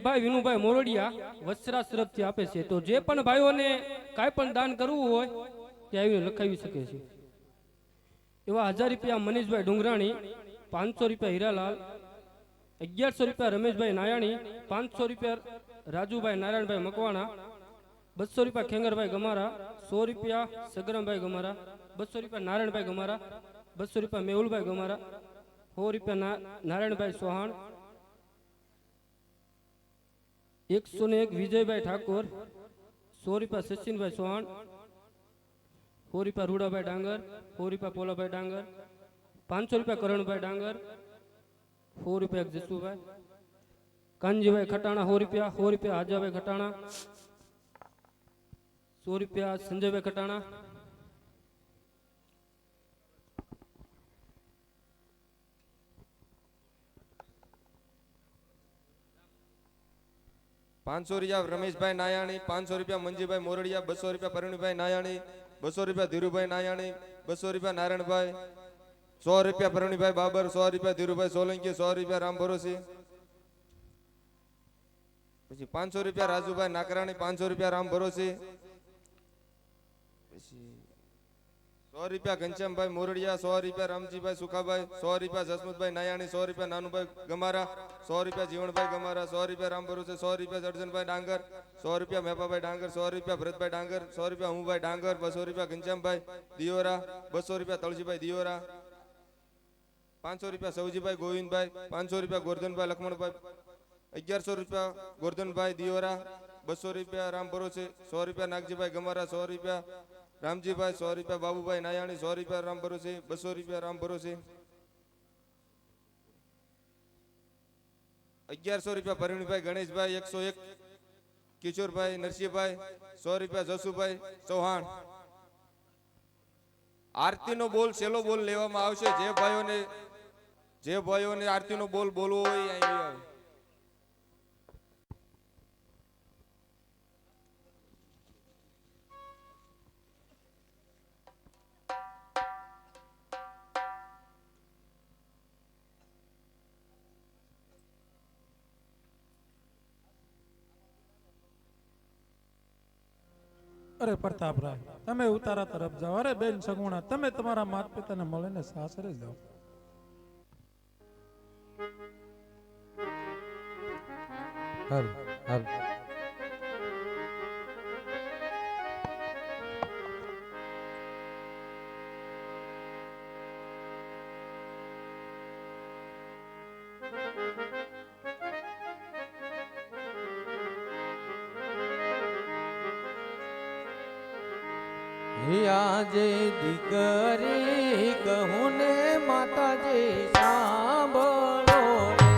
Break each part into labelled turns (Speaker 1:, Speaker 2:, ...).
Speaker 1: ભાઈ વિનુભાઈ મોરડિયા વત્સરાજ તરફથી આપે છે. તો જે પણ ભાઈઓને કાંઈ પણ દાન કરવું હોય તે આવીને લખાવી શકે છે. એવા 1000 રૂપિયા મનીષભાઈ ડુંગરાણી, 500 રૂપિયા હીરાલાલ, 1100 રૂપિયા રમેશભાઈ નાયાણી, 500 રૂપિયા રાજુભાઈ નારાયણભાઈ મકવાણા, 200 રૂપિયા ખેંગરભાઈ ગમારા, 100 રૂપિયા સગરામભાઈ ગમારા, 200 રૂપિયા નારાયણભાઈ ગમારા, 200 રૂપિયા મેહુલભાઈ ગમારા, 100 રૂપિયા નારાયણભાઈ ચૌહાણ, 101 વિજયભાઈ ઠાકોર, 100 રૂપિયા સચિનભાઈ ચૌહાણ, 100 રૂપિયા રૂડાભાઈ ડાંગર, 100 રૂપિયા પોલાભાઈ ડાંગર, 500 રૂપિયા કરણભાઈ ડાંગર, 100 રૂપિયા જસુભાઈ કાનજીભાઈ ખટાણા, 100 રૂપિયા, 100 રૂપિયા આજાભાઈ ખટાણા, 100 રૂપિયા સંજયભાઈ ખટાણા,
Speaker 2: 500 રૂપિયા રમેશભાઈ નાયાણી, 500 રૂપિયા મંજીભાઈ મોરડિયા, 200 રૂપિયા પરવીણભાઈ નાયાણી, 200 રૂપિયા ધીરુભાઈ નાયાણી, 200 રૂપિયા નારાયણભાઈ, 100 રૂપિયા પરવીણભાઈ બાબર, 100 રૂપિયા ધીરુભાઈ સોલંકી, 100 રૂપિયા રામ ભરોસી, પછી 500 રૂપિયા રાજુભાઈ નાકરાણી, 500 રૂપિયા રામ ભરોસી, પછી 100 રૂપિયા ઘનશ્યામભાઈ મોરડિયા, 100 રૂપિયા રામજીભાઈ સુખાભાઈ, 100 રૂપિયા જસમુતભાઈ નાયાણી, 100 રૂપિયા નાનુભાઈ ગમારા, 100 રૂપિયા જીવણભાઈ ગમારા, 100 રૂપિયા રામ ભરોસે, 100 રૂપિયા જર્જનભાઈ ડાંગર, 100 રૂપિયા મેપાભાઈ ડાંગર, 100 રૂપિયા ભરતભાઈ ડાંગર, 100 રૂપિયા હુંભાઈ ડાંગર, 200 રૂપિયા ઘનશ્યામભાઈ દિયોરા, 200 રૂપિયા તળજીભાઈ દિયોરા, 500 રૂપિયા સૌજીભાઈ ગોવિંદભાઈ, 500 રૂપિયા ગોરધનભાઈ લખમણભાઈ, 1100 રૂપિયા ગોરધનભાઈ દિયોરા, 200 રૂપિયા રામ ભરોસે, 100 રૂપિયા નાગજીભાઈ ગમારા, 100 રૂપિયા રામજીભાઈ, 100 રૂપિયા બાબુભાઈ નાયાણી, 100 રૂપિયા રામ ભરોસે, 200 રૂપિયા રામ ભરોસે, 1100 રૂપિયા પરવીણભાઈ ગણેશભાઈ, 101 કિશોરભાઈ નરસિંહભાઈ, 100 રૂપિયા જસુભાઈ ચૌહાણ. આરતીનો બોલ છેલ્લો બોલ લેવામાં આવશે. જે ભાઈઓને આરતીનો બોલ બોલવો હોય અહીં આવે.
Speaker 3: અરે પ્રતાપરાય, તમે ઉતારા તરફ જાઓ. અરે બેન સગુણા, તમે તમારા માતા પિતાને મળીને સાસરે જાઓ.
Speaker 4: હાલ હાલ. આજે દીકરી કહું ને માતાજી સાંભળો રે.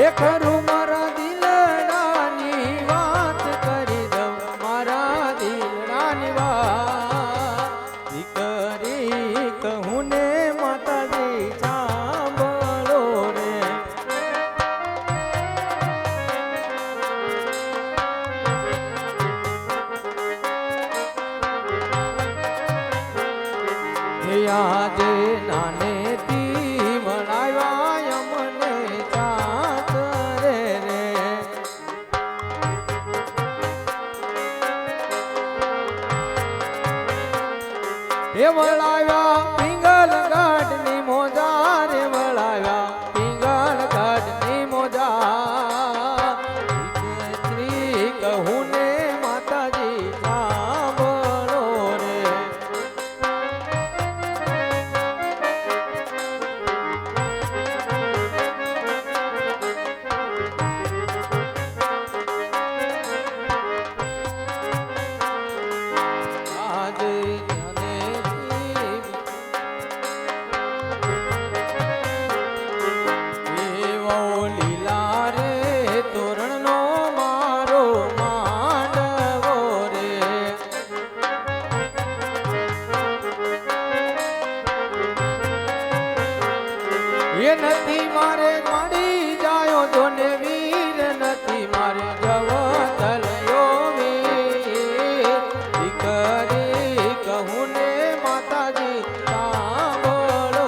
Speaker 4: એ ખરું મારા દિલડાની વાત કરી દઉં, મારા દિલડાની વાત. દીકરી કહું ને માતાજી સાંભળો રે. આજે નાનેથી મળાવ્યા અમને સાસરે રે. એ વળાવ્યા પિંગલ ગાઢની મોજા રે, વળાવ્યા પિંગલ ગાઢની મોજા. દીકરી કહું ને માતાજી સાંભળો રે. લીલા રે તોરણનો મારો માંડવો રે. એ નથી મારે મળી જાયો જોને વીર, નથી મારે જવતલયો વીર. દીકરી કહું ને માતાજી સાંભળો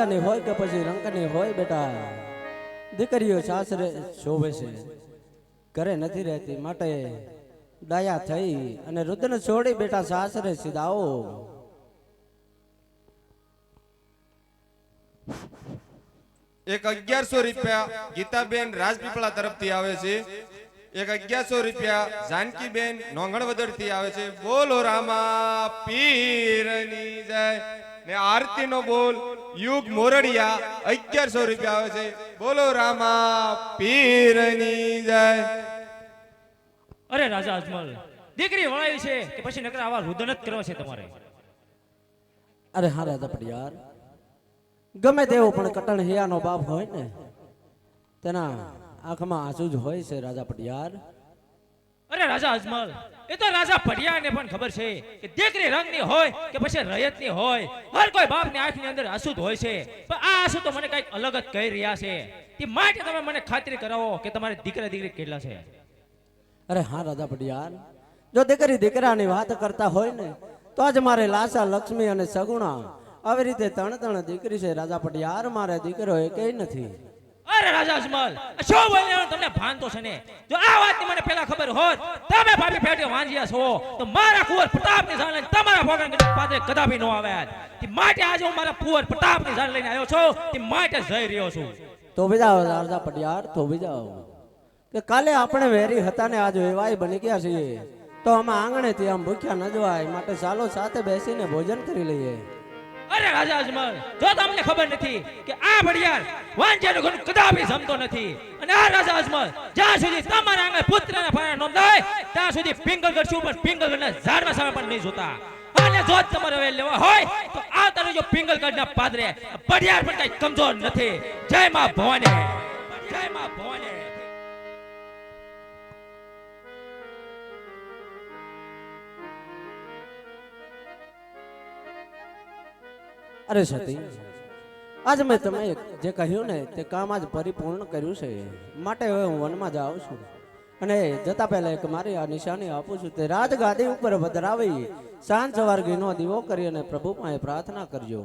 Speaker 5: રાજાની હોય કે પછી રંકની હોય બેટા, દીકરીઓ સાસરે શોભે છે, ઘરે નથી રહેતી. માટે ડાયા થઈ અને રુદન છોડી બેટા સાસરે સીધાઓ.
Speaker 2: એક 1100 રૂપિયા ગીતાબેન રાજપીપળા તરફથી આવે છે. એક 1100 રૂપિયા જાનકીબેન નોંગણવદર થી આવે છે. બોલો રામા પીરની જય. ને આરતી નો બોલ યુગ મોરડિયા 1100 રૂપિયા આવે છે. બોલો રામા પીરની જય.
Speaker 6: અરે રાજા અજમલ, દીકરી વળાવી છે કે પછી નકર આવા રુદન જ કરવા છે તમારે?
Speaker 5: અરે હા રાજા પડિયાર, ગમે તેવો પણ કટણ હિયાનો બાપ હોય ને તેના આંખમાં આંસુ જ હોય છે રાજા પડિયાર.
Speaker 6: અરે રાજા અજમલ, એ તો રાજા પડિયાને પણ ખબર છે કે દીકરી રંગની હોય કે પછી રયતની હોય, હર કોઈ બાપની આંખની અંદર આંસુ જ હોય છે. પણ આ આંસુ તો મને કઈક અલગ જ કહી રહ્યા છે. તે માટે તમે મને ખાતરી કરાવો કે તમારે દીકરા દીકરી કેટલા છે?
Speaker 5: અરે હા રાજા પડિયાર, જો દીકરી દીકરાની વાત કરતા હોય ને તો આજ મારે લાસા લક્ષ્મી અને સગુણા આવી રીતે ત્રણ દીકરી છે રાજા પડિયાર. મારે દીકરો એકેય નથી.
Speaker 6: અરે રાજા અજમલ, શું બોલ્યો તમને ભાન તો છે ને? જો આ વાતની મને પહેલા ખબર હોત, તમે ભાભી પેટે વાંજ્યા છો, તો મારા કુંવર પ્રતાપની જાણ લઈને તમારા ભોગણ પાસે કદાપી ન આવ્યા. તે માટે આજે હું મારા કુંવર પ્રતાપની જાણ લઈને આવ્યો છું. તે માટે જઈ રહ્યો છું.
Speaker 5: તો બીજા રાજા પડિયાર, તો બીજા કે કાલે આપણે વેરી હતા ને આજ વેવાય બની ગયા છીએ, તો અમે આંગણેથી આમ ભૂખ્યા ન જવાય. માટે ચાલો સાથે બેસીને ભોજન કરી લઈએ.
Speaker 6: અરે રાજા અજમલ, જો તમને ખબર નથી કે આ ભડિયાર વાંજ્યાનું ઘર કદાપી જમતો નથી. અને આ રાજા અજમલ, જ્યાં સુધી તમારા આંગણે પુત્રના ફાળા ન થાય ત્યાં સુધી પિંગલગઢ છું પણ પિંગલગઢના ઝાડના સામે પણ નહીં જોતા. અને જો તમારે હવે લેવા હોય તો આ તારો જો પિંગલગઢના પાદરે ભડિયાર પણ કઈ કમજોર નથી. જય માં ભવાની, જય માં ભવાની.
Speaker 5: અરે સતી, આજ મેં તમે જે કહ્યું ને તે કામ આજ પરિપૂર્ણ કર્યું છે. માટે હવે હું વનમાં જાઉં છું અને જતા પહેલા એક મારી આ નિશાની આપું છું. તે રાજગાદી ઉપર વધારાવી સાંજ સવાર ઘીનો દીવો કરી અને પ્રભુ પાસે પ્રાર્થના કરજો.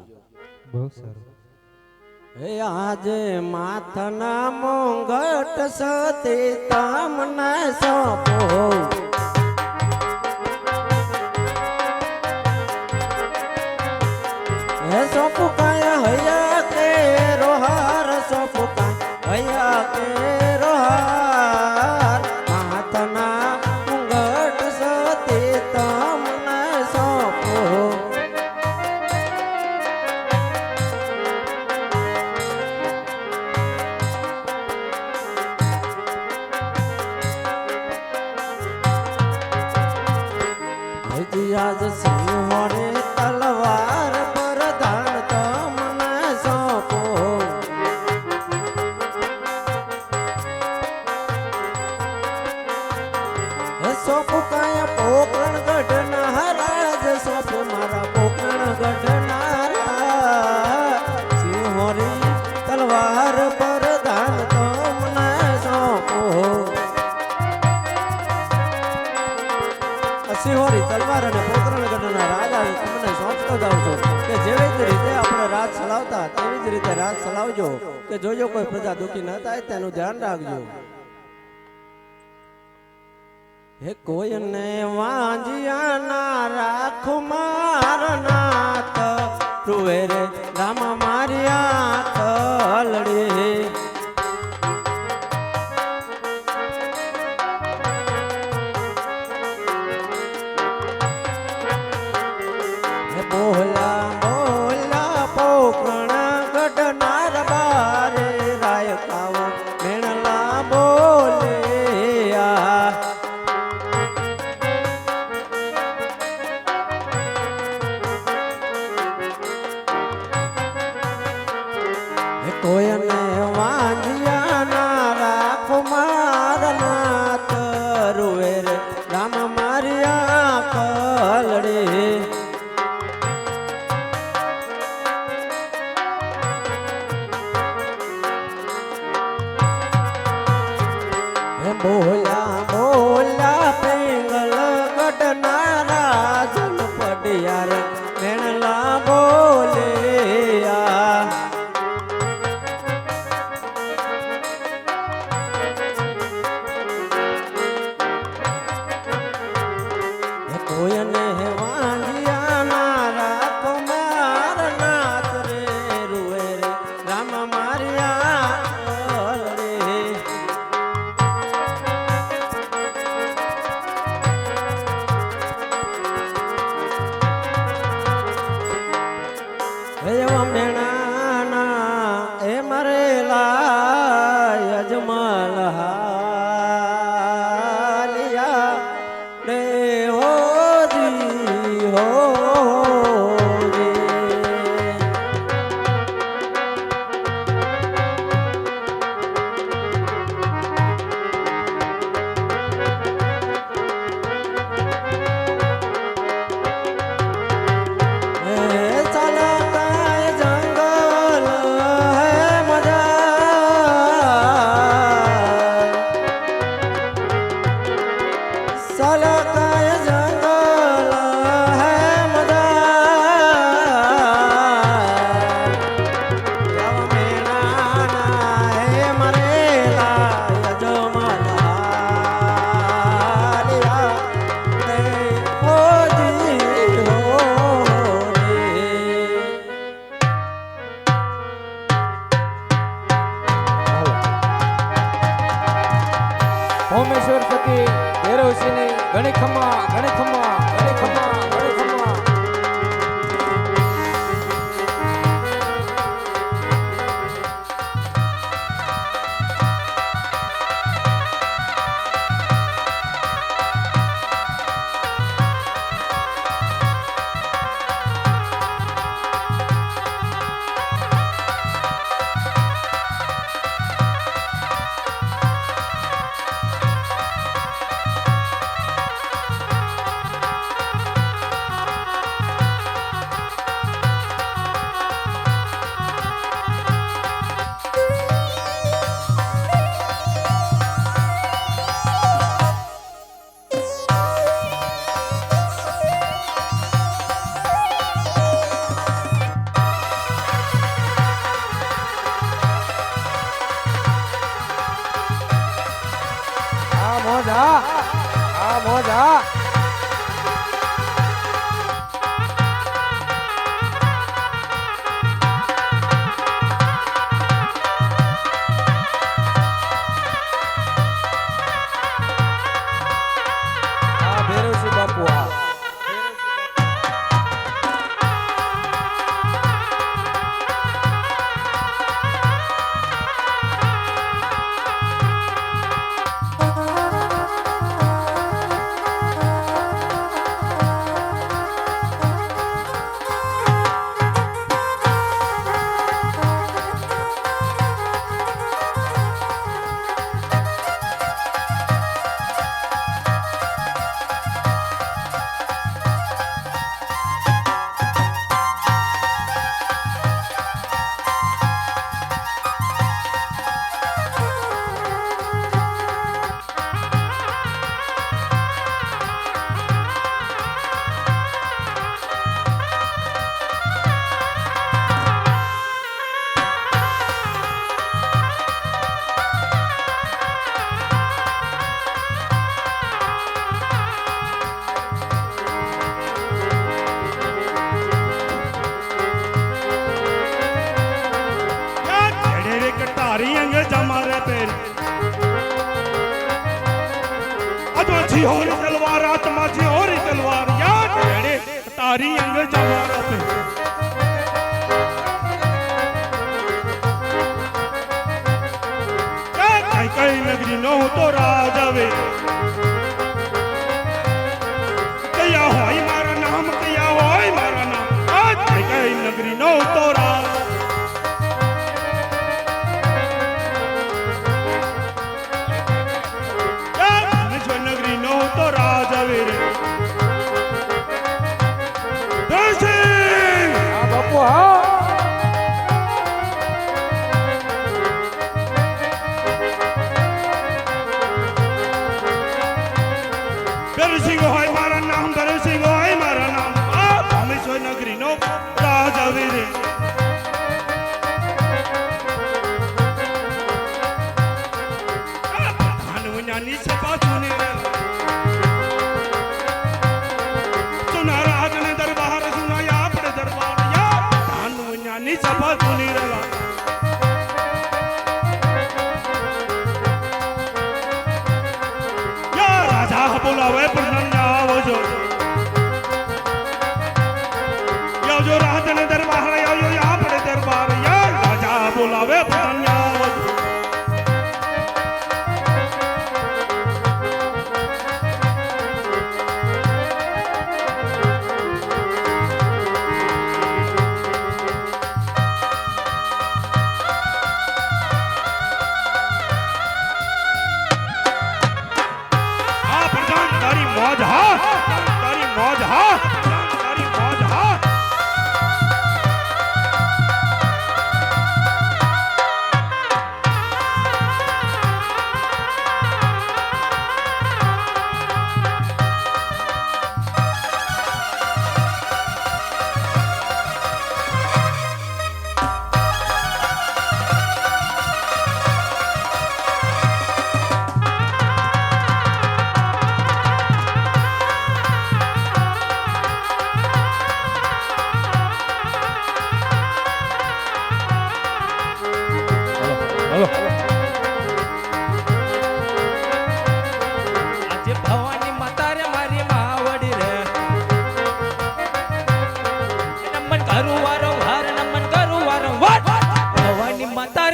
Speaker 7: બહુ સારું.
Speaker 5: હે આજે માથના મોંઘટ સતી તમને સોંપો, હે સોંપુ કાયા હૈયા કે રોહાર, સોંપુ કાયા હૈયા કે રોહાર, માથના મુંગટ સતી તમને સોંપો. હજી આજ સિંહોને તલવાર પર ધાન તમને સોંપો. હે સોંપુ કાયા પોકરણ ગઢના હરાજ, સોંપુ મારા પોકરણ ગઢના રાજ, સિંહોરી તલવાર પર ધાન તમને સોંપો. સિંહોરી તલવાર અને પોકરણગઢના રાજા તમને સોંપતો જાઉં છું કે જેવી જ રીતે આપણે રાજ ચલાવતા તેવી જ રીતે રાજ ચલાવજો, કે જોજો કોઈ પ્રજા દુખી ન થાય તેનું ધ્યાન રાખજો. હે કોઈને વાંજિયાના રાખો મારા નાથ, તુએ રે રામ મારિયા કલડી. બોલા બોલા પોકરણ ગઢનાર બારે રાય કાવો મેણલા બોલ્યા. કોઈને વાંજિયા ના રાખો મારા નાથ, રૂએ રે રામ મારિયા કલડે. બોલા બોલા પિંગલ ગઢના રાજન પડિયાર મેણલા બોલ્યા.
Speaker 4: ભૌમેશ્વર સતી ભૈરવસિંહની ઘણી ખમ્મા ઘણી ખમ્મા ઘણી ખમ્મા ઘણી ખમ્મા. આ મોજા ભૈરવસિંહ બાપુ આ
Speaker 7: तारी अंग जमारे पेर अजमा छी होरी तलवार आत्मा छी होरी तलवार याद रे तारी अंग जमारे पेर कई कई नगरी नो तो राजावे कया होई मारा नाम कया होई मारा नाम आज कई कई नगरी नो तो राज बोलावे पुनन्या आवजो यो जो राजन दरबार यो यो यहाँ पड़े दरबार या राजा बोलावे पुनन्या आवजो मौज हा तारी मौज हा तारी मौज हा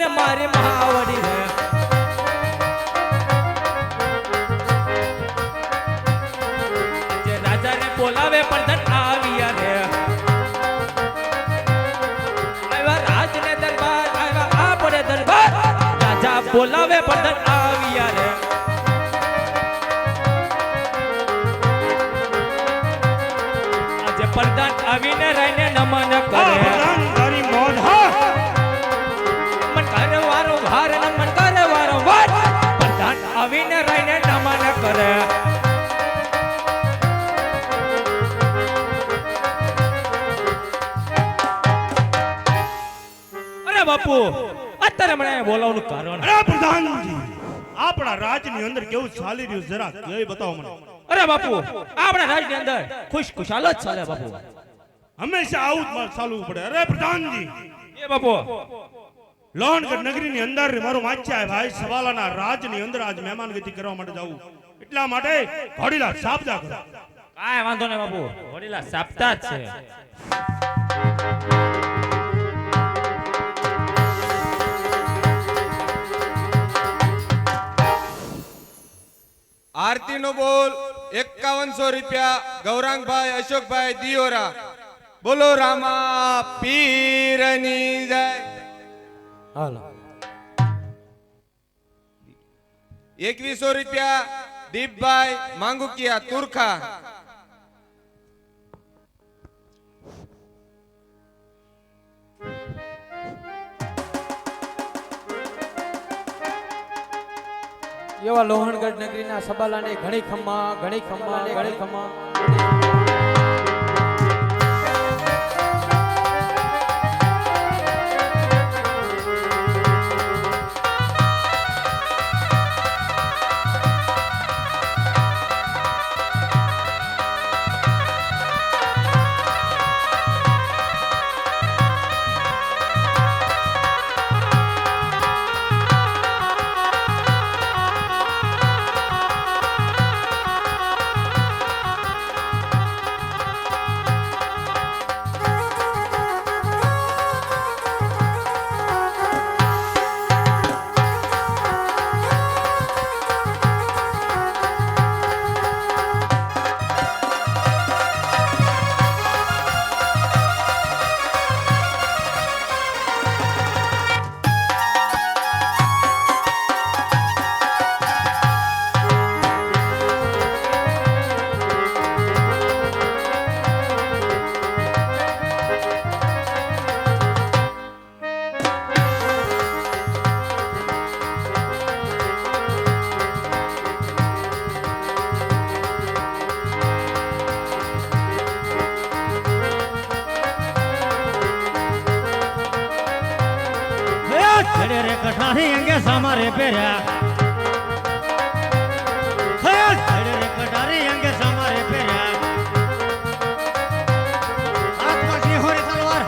Speaker 6: રે મારી મહાવડી રે જે રાજાને બોલાવે પણ ધન આવ્યા રે આવ્યા રાજને દરબાર આવ્યા આપણે દરબાર રાજા બોલાવે પણ ધન આવ્યા રે આજે પ્રધાન આવીને રહીને નમન
Speaker 7: આ
Speaker 6: કરે
Speaker 7: પ્રધાન તારી મોજ હા
Speaker 6: મન કરે વારો વાર ને મન કરે વારો વાર પ્રધાન આવીને રહીને નમન કરે અરે બાપુ અત્યારે મને અહીંયા બોલાવવાનું કારણ
Speaker 7: અરે પ્રધાનજી આપણા રાજની અંદર કેવું ચાલી રહ્યું જરા કઈ બતાવો મને
Speaker 6: અરે બાપુ આપણા રાજની અંદર ખુશખુશાલ જ ચાલે બાપુ
Speaker 7: હંમેશા આવું જ ચાલવું પડે અરે પ્રધાનજી
Speaker 6: એ બાપુ
Speaker 7: લોહણગઢ નગરીની અંદર મારો માચ્યા ભાઈ સવાલાના રાજની અંદર આજ મહેમાનગતિ કરવા માટે જાવું એટલા માટે ઘોડીલા સાબદા કરો
Speaker 6: કાંઈ વાંધો નહીં બાપુ વડીલા સાપ્તા જ છે
Speaker 2: આરતી નો બોલ 5100 રૂપિયા ગૌરાંગભાઈ અશોકભાઈ દિયોરા બોલો રામા પીરની જય
Speaker 5: હાલો
Speaker 2: 2100 રૂપિયા દીપભાઈ માંગુકિયા તુરખા
Speaker 4: એવા લોહણગઢ નગરીના સબાલાને ઘણી ખમ્મા ઘણી ખમ્મા ઘણી ખમ્મા
Speaker 8: ઘડે રે કઠારી અંગે સામારે પહેર્યા ઘડે રે કઠારી અંગે સામારે પહેર્યા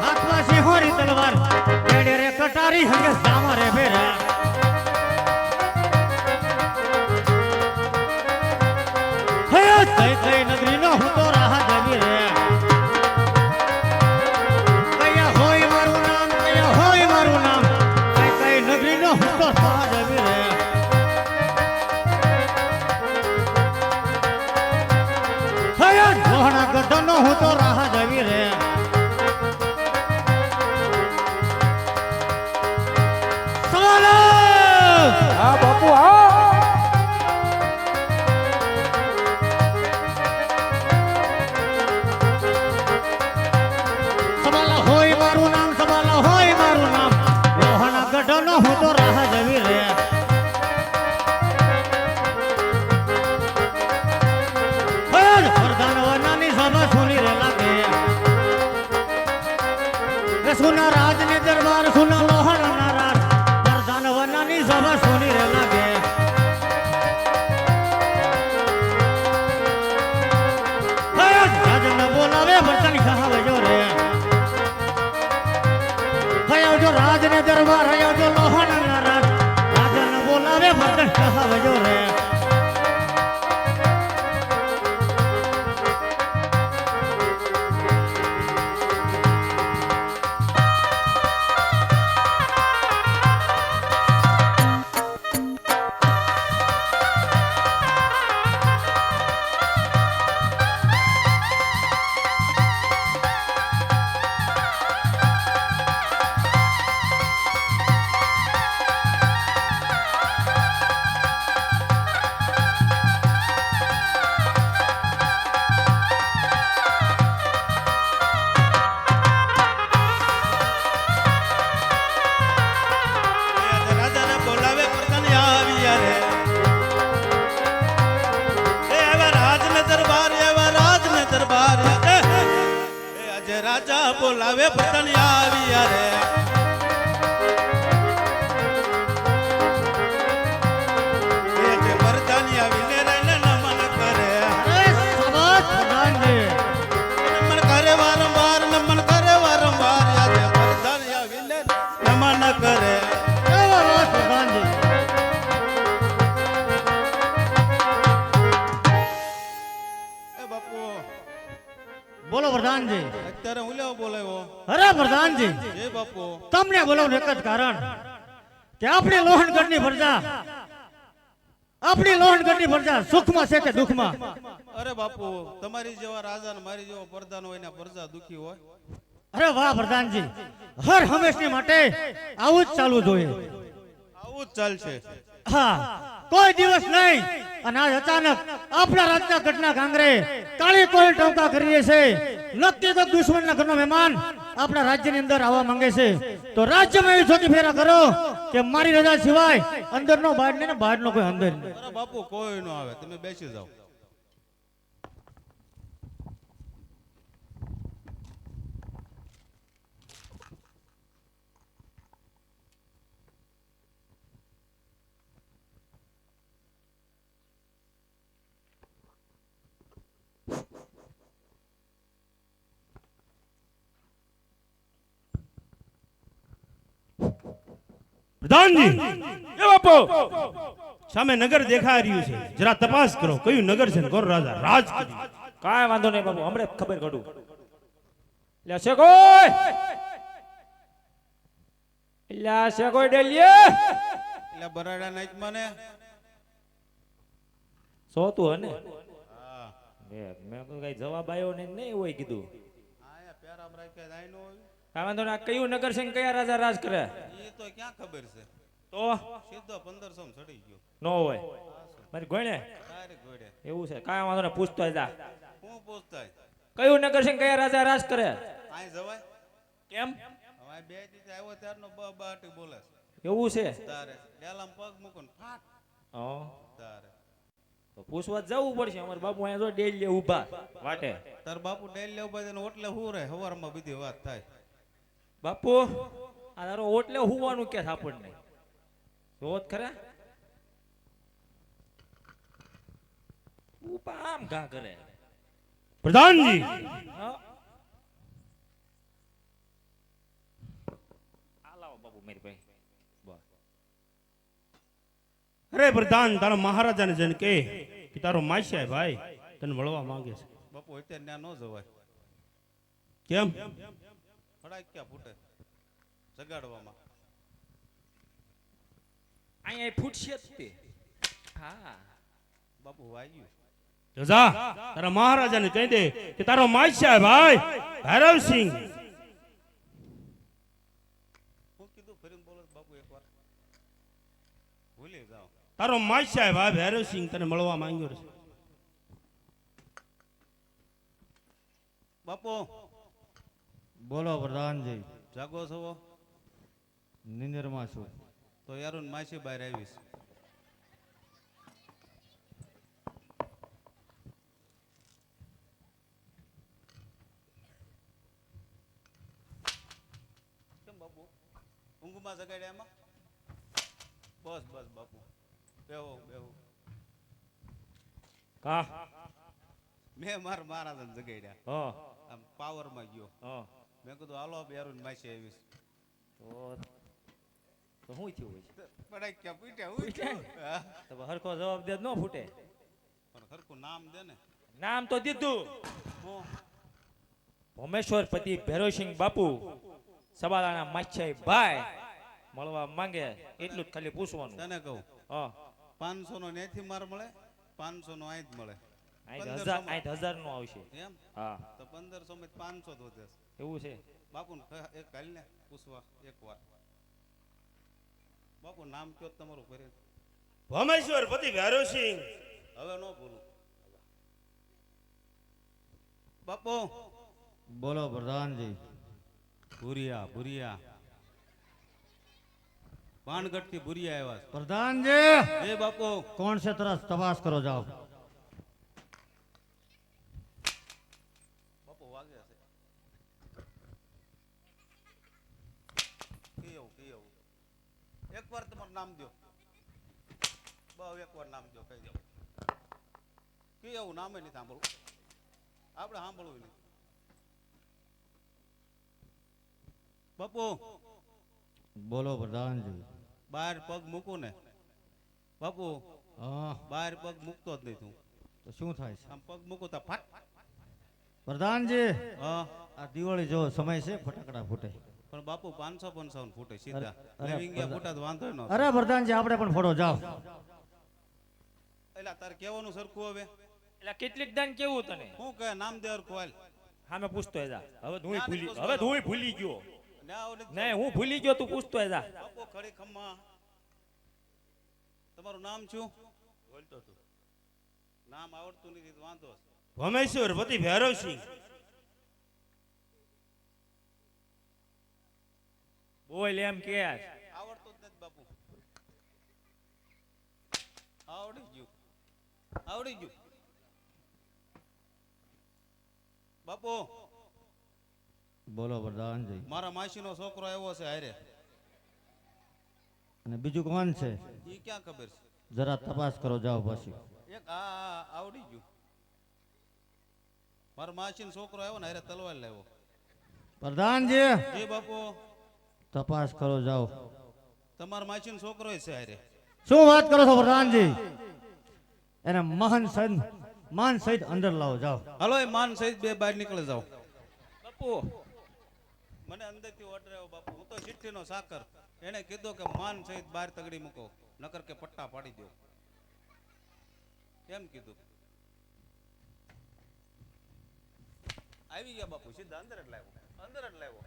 Speaker 8: હાથમાં સિંહોરી તલવાર ઘડે રે કટારી અંગે સામારે પહેર્યા કઈ કઈ નગરી નો હું તો રાહ જમી રે કયા હોય મારું નામ કયા હોય મારું નામ નગરી નો હું તો રાહ જમી રે લોહણા ગઢ નો હું તો રાહ જમી રે સવાલો
Speaker 4: હા બાપુ હા
Speaker 8: સવાલા હોય મારું નામ સવાલા હોય મારું નામ લોહણા ગઢ નો હું તો રાહ જમી રે પ્રધાન વનાની સભા સુની રે લાગે સુના રાજ ને દરબાર સુના લોહણા રાજ પ્રધાન વનાની સભા સુની રે લાગે રાજ ન બોલાવે વર્તન કહાવજો રે હયાવજો રાજ ને દરબાર હયાવજો લોહણા રાજ રાજ ન બોલાવે વર્તન કહાવજો રે
Speaker 9: બોલાવે પતન આવી રે એ જે મરદાની આવીને રહીને નમન કરે
Speaker 8: અરે શાબાશ પ્રધાનજી
Speaker 9: નમન કરે વારંવાર નમન કરે વારંવાર યાદ મરદાની આવીને નમન કરે
Speaker 8: એવા વાત પ્રધાનજી
Speaker 9: એ બાપુ
Speaker 8: બોલો પ્રધાનજી
Speaker 9: અત્યારે હું લેવો બોલાવ્યો
Speaker 8: અરે પ્રધાનજી
Speaker 9: એ બાપુ
Speaker 8: તમને બોલાવવાનું એક જ કારણ કે આપણી લોહણગઢની પ્રજા સુખમાં છે કે દુઃખમાં
Speaker 9: અરે બાપુ તમારી જેવા રાજા ને મારી જેવો પ્રધાન હોય ને પ્રજા દુખી હોય
Speaker 8: અરે વાહ પ્રધાનજી હર હંમેશની માટે આવું જ ચાલવું જોઈએ
Speaker 9: આવું જ ચાલશે
Speaker 8: હા કોઈ દિવસ નહીં અને આજ અચાનક આપણા રાજના ઘટના કાંગરે કાળી કોઈ ટોકા કરીએ છે નક્કી તો દુશ્મનના ઘરનો મહેમાન આપણા રાજ્યની અંદર આવવા માંગે છે તો રાજ્યમાં એવી છોટી ફેરા કરો કે મારી રજા સિવાય અંદરનો બહાર ને બહારનો કોઈ અંદર નહીં.
Speaker 9: અરે બાપુ કોઈ ન આવે તમે બેસી જાઓ
Speaker 7: પ્રધાનજી એ બાપુ સામે નગર દેખાઈ રહ્યું છે જરા તપાસ કરો કયું નગર છે ને કોણ રાજા રાજ કર્યું.
Speaker 6: કાંઈ વાંધો નહીં બાપુ હમણાં ખબર કાઢું લે છે કોઈ લ્યા છે કોઈ ડેલીએ
Speaker 9: એટલે બરાડા નાઈટ મને
Speaker 6: સોતું હને
Speaker 9: હા
Speaker 6: મેં કઈ જવાબ આવ્યો ને નહીં હોય કીધું
Speaker 9: આયા પેરામ રાખ્યા જાય નો હોય
Speaker 6: કાંઈ વાંધો નહીં આ કયું નગર છે ને કયા રાજા રાજ કરે
Speaker 9: એ તો ક્યાં ખબર છે
Speaker 6: તો
Speaker 9: સીધો 1500 માં ચડી ગયો
Speaker 6: નો હોય મારી ગોણે
Speaker 9: ડાયરેક્ટ ગોડે
Speaker 6: એવું છે કાંઈ વાંધો નહીં પૂછતો જા
Speaker 9: હું પૂછતા
Speaker 6: કયું નગર છે ને કયા રાજા રાજ કરે
Speaker 9: આય જવાય
Speaker 6: કેમ
Speaker 9: હવે બે દીધે આવ્યો ત્યારનો બાટી બોલે છે
Speaker 6: એવું છે
Speaker 9: તારે ડેલામ પગ મૂકો ને ફાટ
Speaker 6: હા
Speaker 9: તારે
Speaker 6: તો પૂછવા જવું પડશે અમારા બાપુ અહીંયા જો ડેલી ઊભા વાટે
Speaker 9: તાર બાપુ ડેલ લેવું બધે ઓટલે હું રહે હવારમાં બધી વાત થાય
Speaker 6: બાપુ આ તારો ઓટલે હુવાનું કે આપણને જોત ખરા ઉપા આમ ઘા કરે
Speaker 7: પ્રધાનજી
Speaker 6: હા આ લાવો બાપુ મેરી ભાઈ બસ
Speaker 7: અરે પ્રધાન તારા મહારાજાને જઈને કહે કે તારો માસ્યા ભાઈ તને મળવા માંગે છે.
Speaker 9: બાપુ અત્યારે ત્યાં ન જવાય
Speaker 7: કેમ
Speaker 9: ફડાક ક્યાં ફૂટે જગાડવામાં
Speaker 6: અહીંયા ફૂટશે જ તે હા
Speaker 9: બાપુ વાગ્યું
Speaker 7: તો જા તારા મહારાજાને કહી દે કે તારો માસ્યા ભાઈ ભૈરવસિંહ
Speaker 9: હું કીધું ફરીને બોલો બાપુ એકવાર ભૂલી જાઓ
Speaker 7: તારો માસ્યા ભાઈ ભૈરવસિંહ તને મળવા માંગ્યો છે.
Speaker 9: બાપુ
Speaker 8: બોલો પ્રધાનજી
Speaker 9: જાગો છો
Speaker 8: નિંદરમાં છું
Speaker 9: તો યારું માસી બહાર આવીશ કેમ બાપુ ઊંઘમાં જગાડ્યા એમાં બસ બસ બાપુ બેહો બેહો
Speaker 6: કા
Speaker 9: મેં મારા જગાડ્યા
Speaker 6: હા
Speaker 9: આમ પાવરમાં ગયો
Speaker 6: હા
Speaker 9: મેં કીધું હાલો યારું માસી આવીશ
Speaker 6: તો શું થયું હોય
Speaker 9: પડાય ક્યાં પૂછ્યા હું થયું? હા.
Speaker 6: તો હરખો જવાબ દે ન ફૂટે
Speaker 9: પણ ખરખું નામ દે ને
Speaker 6: નામ તો દીધું
Speaker 9: હું
Speaker 6: ભોમેશ્વરપતિ ભૈરવસિંહ બાપુ સબાલાના માછાઈ ભાઈ મળવા માંગે એટલું જ ખાલી પૂછવાનું
Speaker 9: તને કહું
Speaker 6: હા
Speaker 9: 500 નો નેથી માર મળે 500 નો આઈ જ મળે
Speaker 6: અહીં
Speaker 9: 1500
Speaker 6: 1000 નું આવશે
Speaker 9: એમ
Speaker 6: હા
Speaker 9: તો 1500 માં 500 વધે
Speaker 6: એવું છે
Speaker 9: બાપુ એક કાલ ને પૂછવા એક વાર બાપુ નામ કયો તમારું ફરી
Speaker 7: ભોમેશ્વર પતિ ભૈરવસિંહ
Speaker 9: હવે ન બોલું બાપુ
Speaker 8: બોલો પ્રધાનજી
Speaker 9: ભુરિયા ભુરિયા પાનગઢ થી ભુરિયા આવ્યા છે.
Speaker 8: પ્રધાનજી
Speaker 9: એ બાપુ
Speaker 8: કોણ છે તરસ તપાસ કરો જાઓ
Speaker 9: બાપુ વાગે છે એકવાર તમારું નામ દો. બહુ એકવાર નામ દો, કહી દો. કે એવું નામે નહીં સાંભળવું. આપણે સાંભળવું નહીં. બાપુ
Speaker 7: બોલો પ્રધાનજી.
Speaker 9: બહાર પગ મૂકું ને બાપુ,
Speaker 7: હા,
Speaker 9: બહાર પગ મૂકતો જ નહીં તું.
Speaker 7: તો શું થાય છે
Speaker 9: આમ પગ મૂકું તો ફાટ.
Speaker 7: પ્રધાનજી?
Speaker 9: હા,
Speaker 7: આ દિવાળી જેવો સમય છે, ફટાકડા ફૂટે.
Speaker 9: પણ બાપુ 555 ફૂટે સીધા.
Speaker 7: અરે,
Speaker 9: નવીન ગયા ફૂટા તો વાંધો ન.
Speaker 7: અરે પ્રધાનજી, આપણે પણ ફોટો જાઓ.
Speaker 9: એટલે તારે કેવાનું સરખું હવે.
Speaker 6: એટલે કેટલીક દાન કેવું તને
Speaker 9: શું કહે નામ દેવર કોલ.
Speaker 6: સામે પૂછતો જા. હવે તું
Speaker 9: ના,
Speaker 6: ભૂલી
Speaker 9: નહીં
Speaker 6: હવે
Speaker 9: પૂછતો.
Speaker 6: તું ભૂલી ગયો.
Speaker 9: ના આવડે તો
Speaker 6: નહીં હું ભૂલી ગયો, તું પૂછતો જા.
Speaker 9: બાપુ ખડી ખમ્મા. તમારું નામ શું?
Speaker 6: બોલતો તું.
Speaker 9: નામ આવડતું નથી તો વાંધો છે.
Speaker 7: ભમેશ્વર પતિ ભૈરવસિંહ.
Speaker 6: બોલ એમ કે
Speaker 9: આવડતું જ નથી બાપુ. આવડી ગયું, આવડી ગયું. બાપુ
Speaker 7: બોલો પ્રધાનજી.
Speaker 9: મારા માસીનો છોકરો આવ્યો છે હારે.
Speaker 7: અને બીજું કોણ છે?
Speaker 9: ઈ ક્યાં ખબર છે?
Speaker 7: જરા તપાસ કરો, જાઓ પછી.
Speaker 9: એક આ આવડી ગયું. મારા માસીનો છોકરો આવ્યો ને હારે તલવાર લાવ્યો.
Speaker 7: પ્રધાનજી,
Speaker 9: જી બાપુ,
Speaker 7: તપાસ કરો, જાઓ.
Speaker 9: તમારા માસીનો છોકરો છે હારે.
Speaker 7: શું વાત કરો છો પ્રધાનજી? એને માન સહિત અંદર લાવો, જાઓ.
Speaker 9: હાલો એ માન સહિત બે બહાર નીકળે જાઓ.
Speaker 6: બાપુ
Speaker 9: મને અંદરથી ઓર્ડર આવ્યો બાપુ. હું તો ચિઠ્ઠીનો સાકર. એને કીધું કે માન સહિત બહાર તગડી મૂકો, નકર કે પટ્ટા પાડી દો. કેમ કીધું? આવી ગયા બાપુ, સીધા અંદર જ લાવ્યો. અંદર જ લાવ્યો.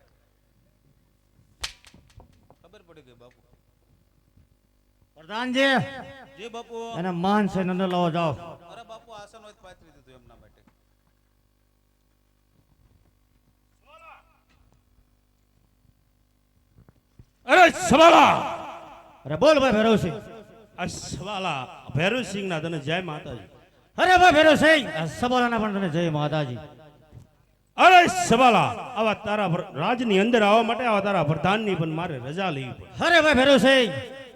Speaker 9: ખબર પડી ગઈ બાપુ.
Speaker 7: પ્રધાનજી,
Speaker 9: જી બાપુ.
Speaker 7: એને માન સહિત અંદર લાવો, જાઓ.
Speaker 9: અરે બાપુ આસન હોય તો પાથરી દીધું એમના માટે.
Speaker 7: અરે સવાલા!
Speaker 3: અરે બોલ ભાઈ ભૈરવસિંહ.
Speaker 7: આ સવાલા ભૈરવસિંહ ના તને જય માતાજી.
Speaker 3: અરે ભાઈ ભૈરવસિંહ, આ સવાલાના પણ તને જય માતાજી.
Speaker 7: અરે સવાલા, આવા તારા રાજની અંદર આવવા માટે આવા તારા પ્રધાનની પણ મારે રજા લેવી પડે.
Speaker 3: અરે ભાઈ ભૈરવસિંહ,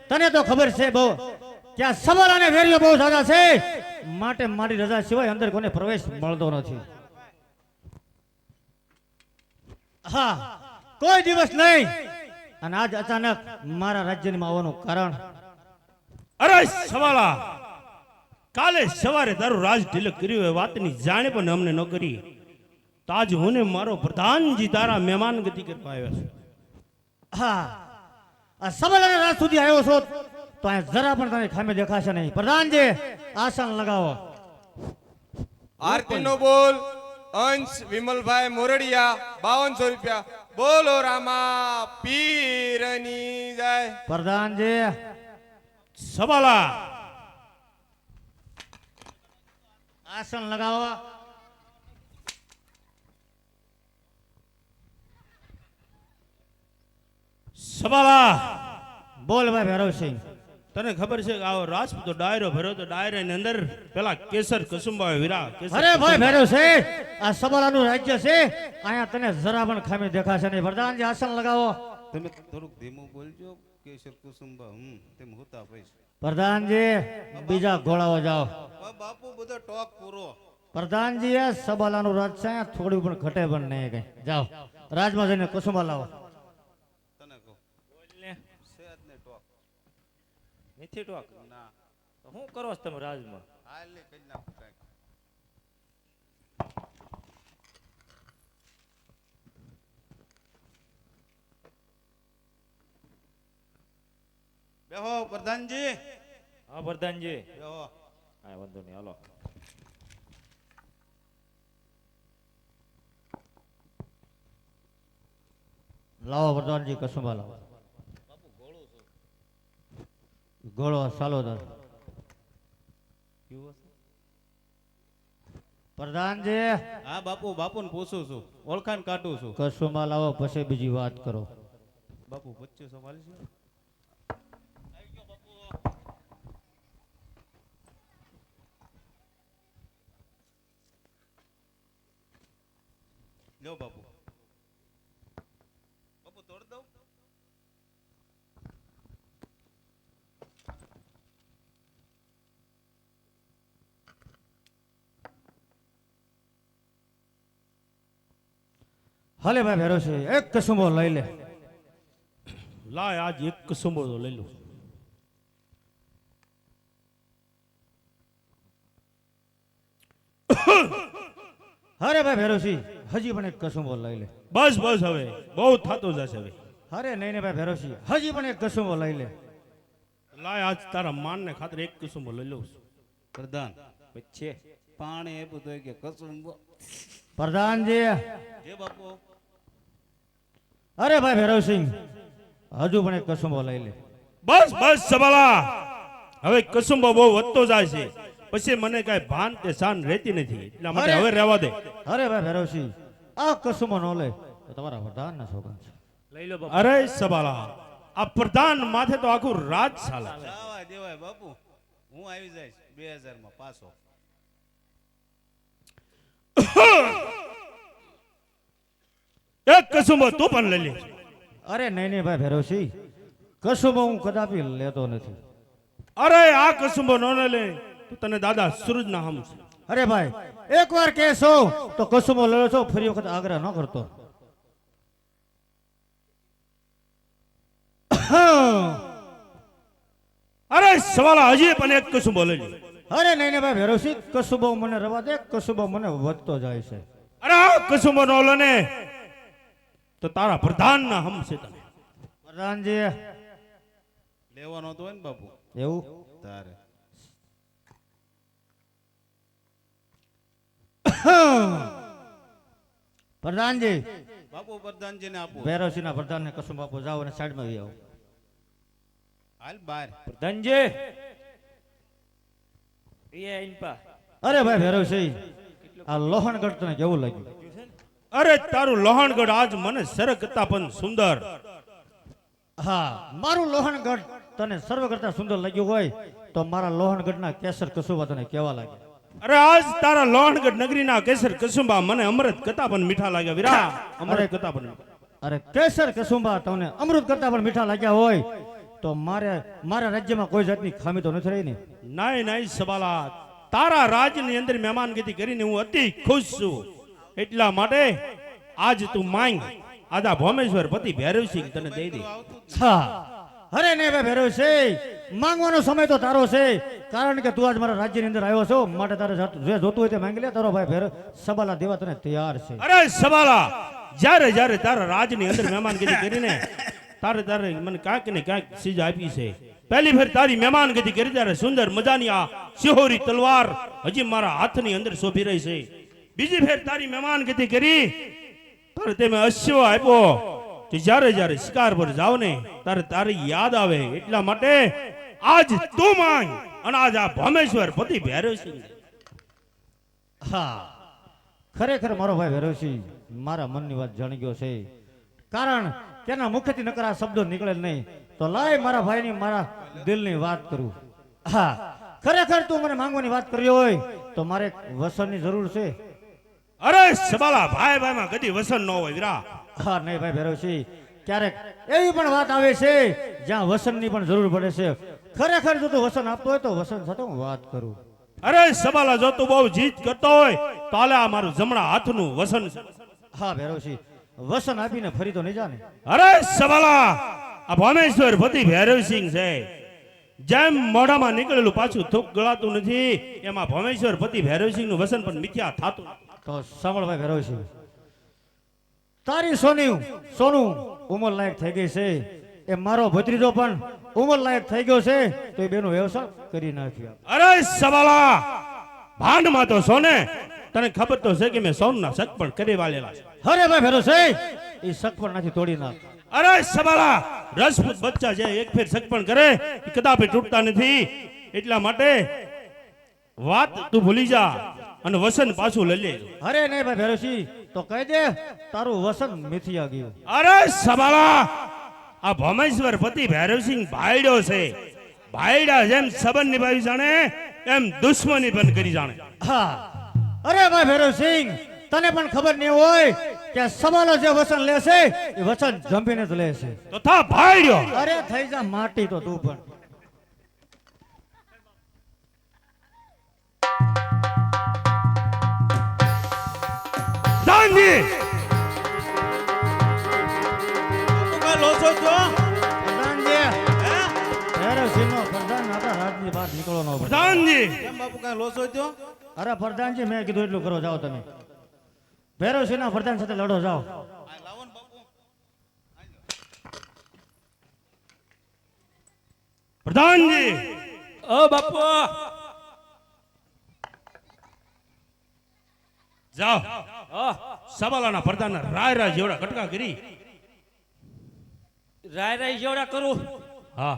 Speaker 3: તને તો ખબર છે બહુ કે આ સવાલાને વેરીઓ બહુ સારા છે, માટે મારી રજા સિવાય અંદર કોને પ્રવેશ મળતો નથી. હા, કોઈ દિવસ નહીં. અને આજ અચાનક મારા રાજ્યમાં આવવાનું કારણ?
Speaker 7: અરે સવાલા, કાલે સવારે તારું રાજ ઢીલક કર્યું હોય વાતની જાણે પણ અમને ન કરી. તો આજ હું ને મારો પ્રધાનજી તારા મહેમાન ગતિ કરવા આવ્યા છે.
Speaker 3: હા, આ સવાલાના રાજ સુધી આવ્યો છો તો અહીંયા જરા પણ તને ખામી દેખાશે નહીં. પ્રધાનજી, આસન લગાવો.
Speaker 2: આરતી નો બોલ અંશ વિમલભાઈ મોરડિયા 5200 રૂપિયા. બોલો રામા પીરની જય.
Speaker 3: પ્રધાનજી,
Speaker 7: સવાલા,
Speaker 3: આસન લગાવો.
Speaker 7: સવાલા,
Speaker 3: બોલ ભાઈ ભૈરવસિંહ.
Speaker 7: તને ખબર છે કે આવો રાજપૂતો ડાયરો ભર્યો તો ડાયરાની અંદર પેલા કેસર કસુંબા વીરા કેસર
Speaker 3: અરે ભાઈ
Speaker 7: કસુંબા.
Speaker 3: ભૈરવસિંહ, આ સવાલાનું રાજ્ય છે, અહીંયા તને જરા પણ ખામી દેખાશે નહીં. પ્રધાનજી, આસન લગાવો.
Speaker 9: તમે થોડુંક ધીમું બોલજો. કેશર કુસુંબા તેમ હોતા પૈસા.
Speaker 3: પ્રધાનજી, બીજા ઘોડાઓ જાઓ.
Speaker 9: બાપુ બધો ટોક પૂરો.
Speaker 3: પ્રધાનજી, આ સવાલાનું રાજ છે, અહીંયા થોડું પણ ઘટે પણ નહીં કઈ. જાઓ, રાજમાં જઈને કુસુમા લાવો.
Speaker 9: તને કહું
Speaker 6: બોલને
Speaker 9: સેજ ને ટોક.
Speaker 6: નથી ટોક.
Speaker 9: ના
Speaker 6: તો શું કરો છો તમે રાજમાં?
Speaker 9: હાલ ને કરી નાખું કાંઈક. બેહો પ્રધાનજી.
Speaker 6: હા પ્રધાનજી.
Speaker 9: બેહો.
Speaker 6: હા વાંધો નહીં, હાલો.
Speaker 3: લાવો પ્રધાનજી, કુસુમા લાવો. ઘોડો સાલોદર. પ્રધાનજી,
Speaker 9: હા બાપુ, બાપુને પૂછું છું, ઓળખાણ કાઢું છું.
Speaker 3: કુસુમા લાવો, પછી બીજી વાત કરો.
Speaker 9: બાપુ 2500 માલી છે. લ્યો બાપુ. બાપુ તોડ દઉં.
Speaker 8: હાલે ભાઈ ભેરોસી એક કસુંબો લઈ લે.
Speaker 7: લાય આજ એક કસુંબો તો લઈ લો.
Speaker 8: અરે ભાઈ ભેરોસી હજી પણ એક કસુંબો લઈ લે.
Speaker 7: બસ બસ હવે બહુ થતો જશે હવે.
Speaker 8: અરે નહીં ને ભાઈ ભેરોસી હજી પણ એક કસુંબો લઈ લે.
Speaker 7: લાય આજ તારા માન ને ખાતર એક કસુંબો લઈ લઉં છું.
Speaker 9: પ્રધાન
Speaker 4: પછી
Speaker 9: પાણી આપ્યું તો કે કસુંબો.
Speaker 8: પ્રધાનજી
Speaker 9: જે બાપુ
Speaker 8: અરે ભાઈ ભેરોસિંહ હજુ પણ એક કસુંબો લઈ લે.
Speaker 7: બસ બસ સબાલા હવે કસુંબો બહુ વધતો જાય છે પછી મને કઈ ભાન તે શાન રહેતી નથી એટલા માટે
Speaker 8: અરે!
Speaker 7: હવે રહેવા દે.
Speaker 8: અરે ભાઈ ભેરોસિંહ આ કસુંબો ન લે તો તમારા પ્રધાનના સોગંદ છે.
Speaker 1: લઈ લો બાપુ.
Speaker 7: અરે સબાલા આ પ્રધાન માથે તો આખું રાજ ચાલે.
Speaker 9: જવા દેવાય બાપુ, હું આવી જઈશ 2000 માં પાછો.
Speaker 7: એક કસુંબો તું પણ લઈ લે.
Speaker 8: અરે નહીં નહીં ભાઈ ભેરોસિંહ કસુંબો હું કદાપી લેતો નથી.
Speaker 7: અરે આ કસુંબો ન લે તું તને દાદા સૂરજ ના હમ છે.
Speaker 8: અરે ભાઈ એકવાર કહેશો તો કસુંબો લેલો છો, ફરી વખત આગ્રહ ન કરતો.
Speaker 7: અરે સવાલા હજી પણ એક કસુંબો લઈ લે.
Speaker 8: અરે નહીં નહીં ભાઈ ભેરોસિંહ કસુંબો મને રવા દે, કસુંબો મને વધતો જાય છે.
Speaker 7: અરે આ કસુંબો ન લે ને તો તારા પ્રધાન ના હમ છે તને.
Speaker 8: પ્રધાનજી
Speaker 9: લેવાનો તો હોય ને બાપુ
Speaker 8: એવું
Speaker 9: તારે.
Speaker 8: પ્રધાનજી
Speaker 9: બાપુ પ્રધાનજીને આપો.
Speaker 8: ભેરોસિંહ ના પ્રધાન ને કસુંબો આપો, જાઓ અને સાઈડમાં આવી આવો.
Speaker 9: હાલ બહાર.
Speaker 4: પ્રધાનજી એ ઇનપા
Speaker 8: અરે ભાઈ ભેરોસિંહ આ લોહણગઢ તને કેવું લાગ્યું?
Speaker 7: અરે તારું લોહણગઢ આજ મને સરગ કરતા પણ સુંદર.
Speaker 8: હા મારું લોહણગઢ તને સર્વ કરતા સુંદર લાગ્યું હોય તો મારા લોહણગઢના કેસર કસુંબા તને કેવા લાગે?
Speaker 7: અરે આજ તારા લોહણગઢ નગરીના કેસર કસુંબા મને અમૃત કરતા પણ મીઠા લાગ્યા વીરા. અમૃત કરતા પણ.
Speaker 8: અરે કેસર કસુંબા તમને અમૃત કરતા પણ મીઠા લાગ્યા હોય તો મારા રાજ્યમાં કોઈ જાતની ખામી તો નથી રહી ને?
Speaker 7: નાય નાય સબાલા તારા રાજની અંદર મહેમાનગતિ કરીને હું અતિ ખુશ છું. એટલા માટે આજ તું માંગ આદા ભોમેશ્વર પતિ ભૈરવસિંહ તને દઈ દે.
Speaker 8: હા અરે નહીં ભાઈ ભેરોસિંહ માંગવાનો સમય તો તારો છે, કારણ કે તું આજ મારા રાજ્યની અંદર આવ્યો છો માટે તારે જે જોતું હોય તે માંગી લે. તારો ભાઈ ભેરો સબાલા દેવા તને તૈયાર છે.
Speaker 7: અરે સબાલા જ્યારે જ્યારે તારા રાજની અંદર મહેમાનગતિ કરીને તારે મને કાંઈક ને કાંઈક ચીજ આપી છે. પહેલી ફેર તારી મહેમાનગતિ કરી ત્યારે સુંદર મજાની આ સિહોરી તલવાર હજી મારા હાથની અંદર શોભી રહી છે. બીજી ફેર તારી મહેમાનગતિ કરી તારે તેમે અશ્વ આપ્યો કે જ્યારે જ્યારે શિકાર પર જાવ ને તારે તારી યાદ આવે. એટલા માટે આજ તું માંગ અને આજ આ ભોમેશ્વર પતિ ભૈરવસિંહ.
Speaker 8: હા ખરેખર મારો ભાઈ ભેરોસિંહ મારા મનની વાત જાણી ગયો છે, કારણ તેના મુખથી નકર આ શબ્દો નીકળે જ નહીં. તો લાય મારા ભાઈની મારા દિલની વાત કરું. હા ખરેખર તું મને માંગવાની વાત કરી હોય તો મારે એક વસનની જરૂર છે.
Speaker 7: અરે સબાલા ભાઈ ભાઈ માં કદી વસન ન હોય વીરા.
Speaker 8: હા નહીં ભાઈ ભેરોસિંહ ક્યારેક એવી પણ વાત આવે છે જ્યાં વસનની પણ જરૂર પડે છે. ખરેખર જો તું વસન આપતો હોય તો વસન સાથે હું વાત કરું.
Speaker 7: અરે સબાલા જો તું બહુ જીત કરતો હોય તો આલે આ મારું જમણા હાથનું વસન છે.
Speaker 8: હા ભેરોસિંહ વસન આપીને ફરી તો નહીં જાને?
Speaker 7: અરે સબાલા આ ભોમેશ્વર પતિ ભૈરવસિંહ છે. જેમ મોઢામાં નીકળેલું પાછું થૂક ગળાતું નથી એમાં ભોમેશ્વર પતિ ભૈરવસિંહ નું વસન પણ મિથ્યા થાતું.
Speaker 8: તો સાંભળ ભાઈ ભેરોસિંહ તારી સોનું ઉંમર લાયક થઈ ગઈ છે, એ મારો ભત્રીજો પણ ઉંમર લાયક થઈ ગયો છે, તો એ બેનો વ્યવસાય કરી નાખ્યો.
Speaker 7: અરે સબાલા ભાંડમાં તો સોને તને ખબર તો છે કે મેં સોનના શક પણ કરી વાળેલા છે.
Speaker 8: અરે ભાઈ ભેરોસિંહ એ શક પણ નથી તોડી નાખ.
Speaker 7: અરે સબાલા રસપૂત બચ્ચા જે એક ફેર શક પણ કરે એ કદાપી તૂટતા નથી. એટલા માટે વાત તું ભૂલી જા અને વસન પાછું લઈ લે.
Speaker 8: અરે નહીં ભાઈ ભેરોસિંહ તો કહી દે તારું વસન મિથિયા ગયું.
Speaker 7: અરે સબાલા આ ભોમેશ્વર પતિ ભૈરવસિંહ ભાઈડો છે. ભાઈડા જેમ સંબંધ નિભાવી જાણે એમ દુશ્મની પણ કરી જાણે.
Speaker 8: હા અરે ભાઈ ભેરોસિંહ તને પણ ખબર નહીં હોય કે સવાલો જે વસન લેશે એ વસન જંપીને જ લેશે.
Speaker 7: તો થા ભાઈડો.
Speaker 8: અરે થઈ જા માટી તો તું પણ.
Speaker 7: દાનજી તો
Speaker 8: પ્રધાનજી
Speaker 9: હે
Speaker 8: ભૈરવસિંહનો પ્રધાન આપણા રાજની બહાર નીકળો ન પડે.
Speaker 7: પ્રધાનજી
Speaker 9: કેમ બાપુ કાંઈ લોસો થયો
Speaker 8: અરે પ્રધાનજી મેં કીધું એટલું કરો જાઓ તમે ભૈરવસિંહના પ્રધાન સાથે લડો જાઓ.
Speaker 9: આ લાવો ને બાપુ
Speaker 7: પ્રધાનજી
Speaker 6: ઓ બાપુ
Speaker 7: જાઓ
Speaker 6: ઓ
Speaker 7: સબાલાના પ્રધાન રાય રાય જેવડા કટકા કરી.
Speaker 6: રાય રાય જેવડા કરું
Speaker 7: હા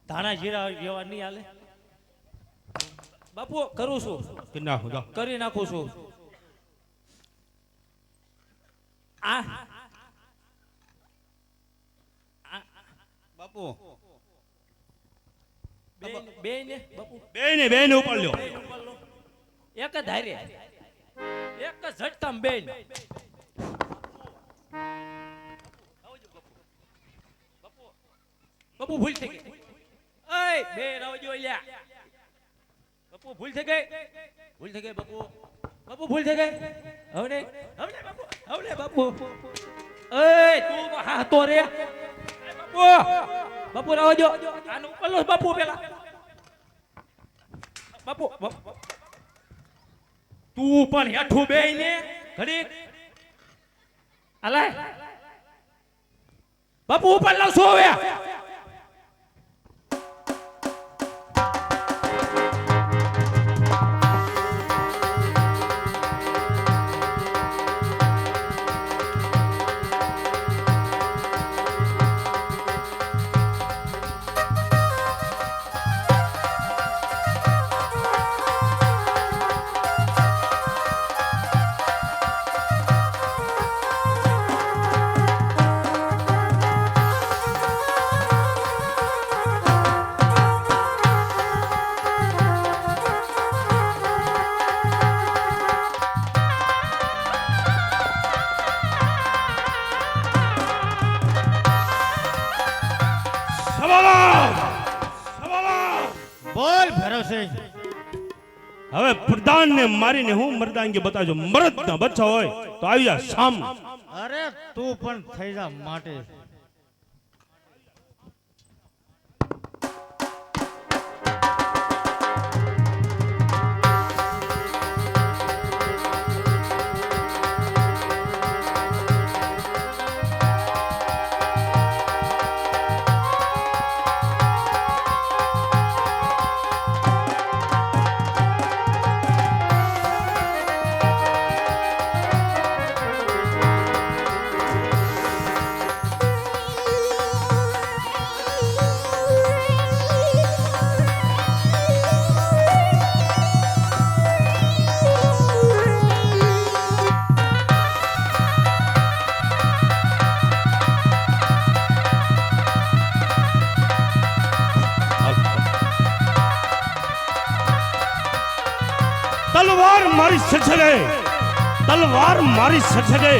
Speaker 6: ધાણા જીરા જેવા નહીં હાલે બાપુ કરું છું
Speaker 7: કે નાખો જાઓ.
Speaker 6: કરી નાખું છું આ
Speaker 9: બાપુ
Speaker 6: બે ને બાપુ
Speaker 7: બે ને ઉપાડ લ્યો.
Speaker 6: એક જ હારે એક જ ઝટકામ બેન બાપુ ભૂલ થઈ ગઈ ઓય બે રાવજો લ્યા બાપુ ભૂલ થઈ ગઈ બાપુ બાપુ ભૂલ થઈ ગઈ હવે બાપુ ઓય તું તો હા તો રે બાપુ બાપુ રાવજો આનો ઉપર લો બાપુ પેલા બાપુ તું પણ હેઠું બેય ને ઘડી અલાય બાપુ ઉપર લાવશો હવે
Speaker 8: બોલ ભૈરવસિંહ.
Speaker 7: હવે પ્રધાન ને મારીને હું મર્દાંગી બતાવજો. મરદ ના બચ્ચા હોય તો આવી જા સામ.
Speaker 8: અરે તું પણ થઈ જા માટે.
Speaker 7: તલવાર મારી સછરે, તલવાર મારી સછરે,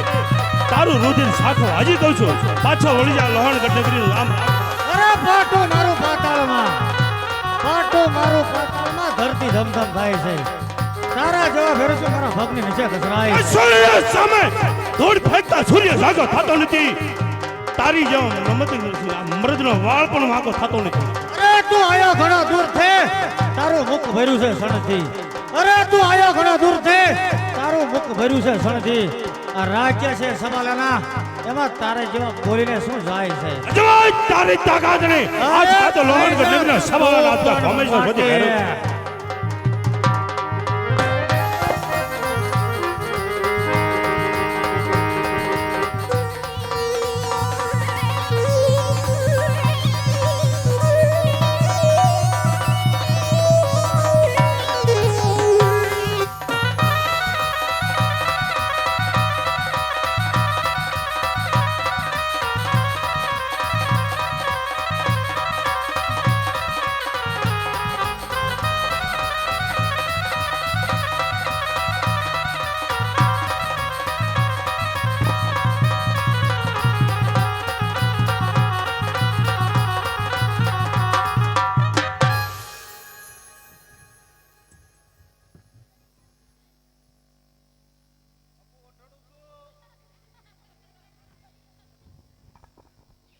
Speaker 7: તારું રુધિર સાઠો. હજી કહું છું પાછો વળી જા લોહણગઢ નગરીનું રામ રામ.
Speaker 8: અરે પાટો મારું પાતાળમાં, પાટો મારું પાતાળમાં ધરતી ધમધમ થાય છે. તારા જેવા ભેરસો મારા ભગની નીચે ખસરાય.
Speaker 7: સૂર્ય સામે ધૂળ ફેંકતા સૂર્ય જાગો થતો નથી. તારી જેવો મૃદનો વાળ પણ વાંકો થતો નથી.
Speaker 8: અરે તું આયો ઘણો દૂર છે, તારું મુખ ભર્યું છે સણથી. અરે તું આયો ઘણો દૂર છે, તારું મુખ ભર્યું છે સણથી. આ રાજ્ય છે સબાલાના, એમાં તારે જેવા બોલીને શું જાય છે?
Speaker 7: અજવાય તારી તાકાત ને આજ તો લોહણગઢ નગરીના સવાલા આપતા હંમેશા બધી કરે.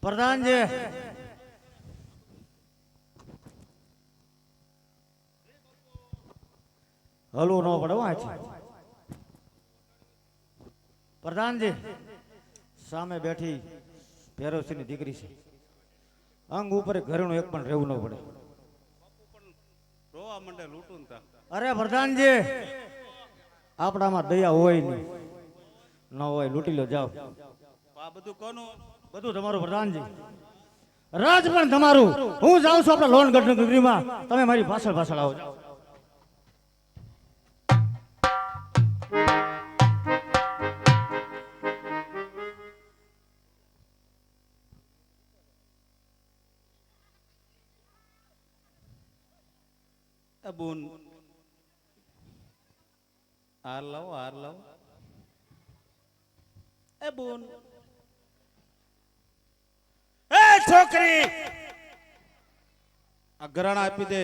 Speaker 8: પ્રધાનજી હલવું ન પડે વાંચી પ્રધાનજી સામે બેઠી ભેરવસિંહની દીકરી છે અંગ ઉપર ઘરેણું એક પણ રહેવું ન પડે
Speaker 9: રોવા મંડે લૂંટું તા
Speaker 8: અરે પ્રધાનજી આપણામાં દયા હોય નહીં ન હોય લૂંટી લો જાઓ
Speaker 9: આ બધું કોનું
Speaker 8: બધું તમારું પ્રધાનજી રાજ પણ તમારું હું જાઉં છું આપણા લોન ગઢનગરીમાં તમે મારી પાછળ પાછળ આવો જાઓ
Speaker 9: બોન હાર લાવો એ બોન એ છોકરી આ ઘરાણા આપી દે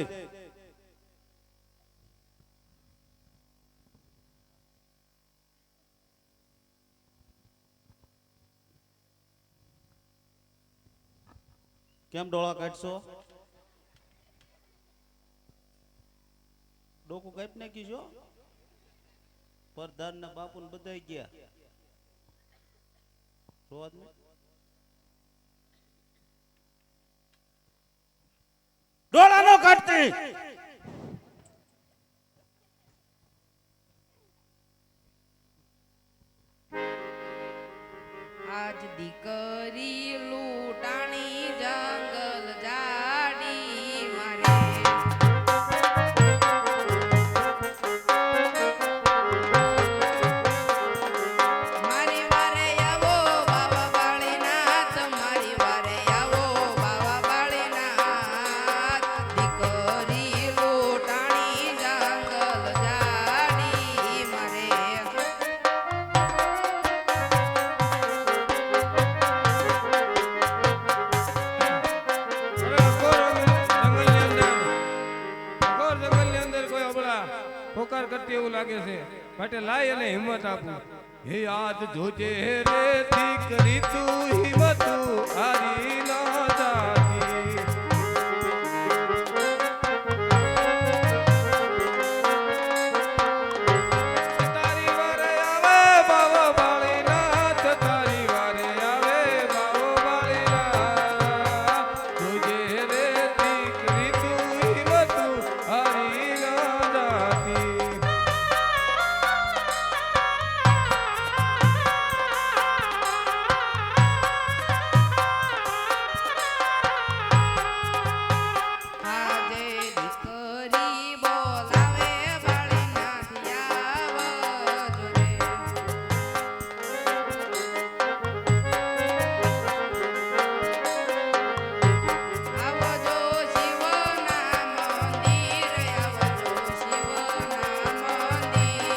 Speaker 9: કેમ ડોળા કાઢશો ડોકું કાપી નાખી છો પ્રધાન ના બાપુ ને બધા ગયા રોજ ડોળા નો કાઢતી
Speaker 10: આજ દીકરી લૂંટાણી જંગલ જાડી મારે મારી વારે આવો બાવા બાળીનાથ મારી વારે આવો બાવા બાળીનાથ દીકરી લૂંટાણી જંગલ જાડી મારે
Speaker 2: પોકાર કરતી એવું લાગે છે માટે લાય અને હિંમત આપું હે આજ જોજે રે દીકરી તું હિંમત હારી ના જાતી તારી વારે આવે બાવા બાળીનાથ તારી વારે આવે બાવા બાળીનાથ જોજે રે દીકરી તું હિંમત હારી ના જાતી
Speaker 10: આજે દીકરી બોલાવે બાળીનાથ આવજો રે આવજો શિવના મંદિર આવજો શિવના મંદિર